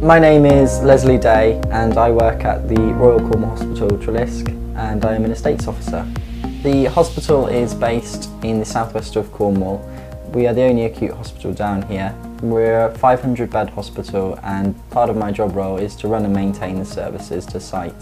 My name is Leslie Day and I work at the Royal Cornwall Hospital, Treliske, and I am an estates officer. The hospital is based in the southwest of Cornwall. We are the only acute hospital down here. We're a 500-bed hospital and part of my job role is to run and maintain the services to site.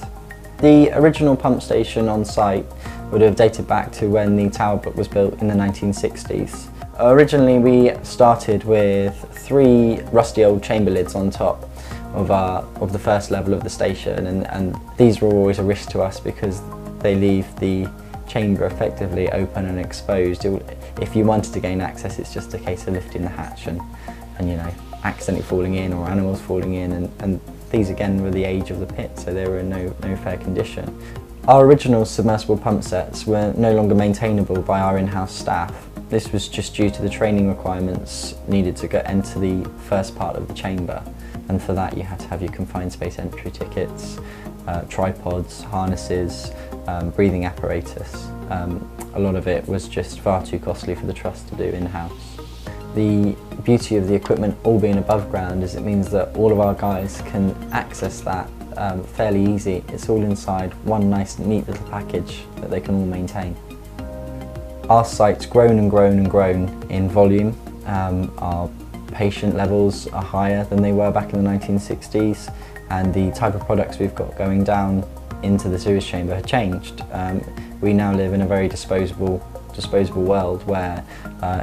The original pump station on site would have dated back to when the tower block was built in the 1960s. Originally we started with 3 rusty old chamber lids on top of the first level of the station, and these were always a risk to us because they leave the chamber effectively open and exposed. If you wanted to gain access, it's just a case of lifting the hatch and you know, accidentally falling in or animals falling in, and these again were the age of the pit, so they were in no fair condition. Our original submersible pump sets were no longer maintainable by our in-house staff. This was just due to the training requirements needed to enter the first part of the chamber, and for that you had to have your confined space entry tickets, tripods, harnesses, breathing apparatus. A lot of it was just far too costly for the trust to do in-house. The beauty of the equipment all being above ground is it means that all of our guys can access that fairly easy. It's all inside one nice neat little package that they can all maintain. Our site's grown and grown and grown in volume. Our patient levels are higher than they were back in the 1960s, and the type of products we've got going down into the sewage chamber have changed. We now live in a very disposable world where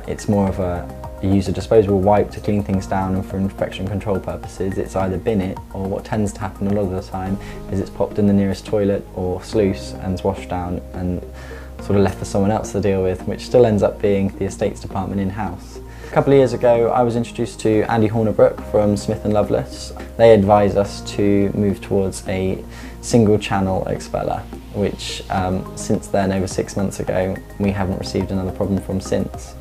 it's more of you use a disposable wipe to clean things down, and for infection control purposes it's either bin it, or what tends to happen a lot of the time is it's popped in the nearest toilet or sluice and it's washed down and sort of left for someone else to deal with, which still ends up being the estates department in-house. A couple of years ago I was introduced to Andy Hornibrook from Smith & Loveless. They advised us to move towards a single channel expeller, which since then, over 6 months ago, we haven't received another problem from since.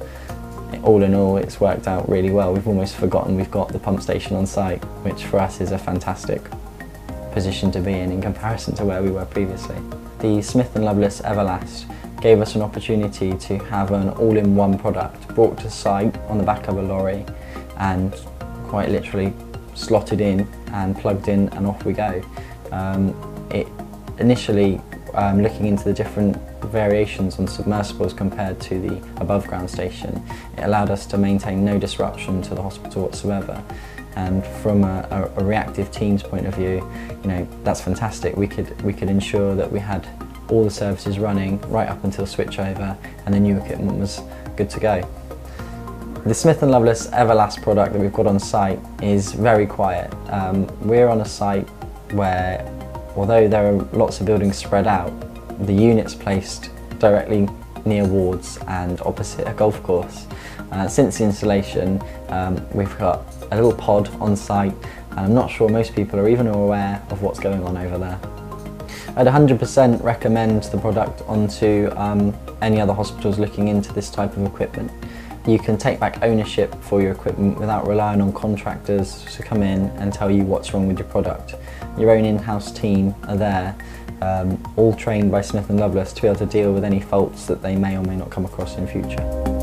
All in all, it's worked out really well. We've almost forgotten we've got the pump station on site, which for us is a fantastic position to be in comparison to where we were previously. The Smith & Loveless Everlast gave us an opportunity to have an all-in-one product brought to site on the back of a lorry and quite literally slotted in and plugged in and off we go. Initially, looking into the different variations on submersibles compared to the above ground station, it allowed us to maintain no disruption to the hospital whatsoever. And from a reactive team's point of view, you know, that's fantastic. We could ensure that we had all the services running right up until switchover, and the new equipment was good to go. The Smith & Loveless Everlast product that we've got on site is very quiet. We're on a site where, although there are lots of buildings spread out, the unit's placed directly near wards and opposite a golf course. Since the installation, we've got a little pod on site, and I'm not sure most people are even aware of what's going on over there. I'd 100% recommend the product onto any other hospitals looking into this type of equipment. You can take back ownership for your equipment without relying on contractors to come in and tell you what's wrong with your product. Your own in-house team are there, all trained by Smith & Loveless to be able to deal with any faults that they may or may not come across in future.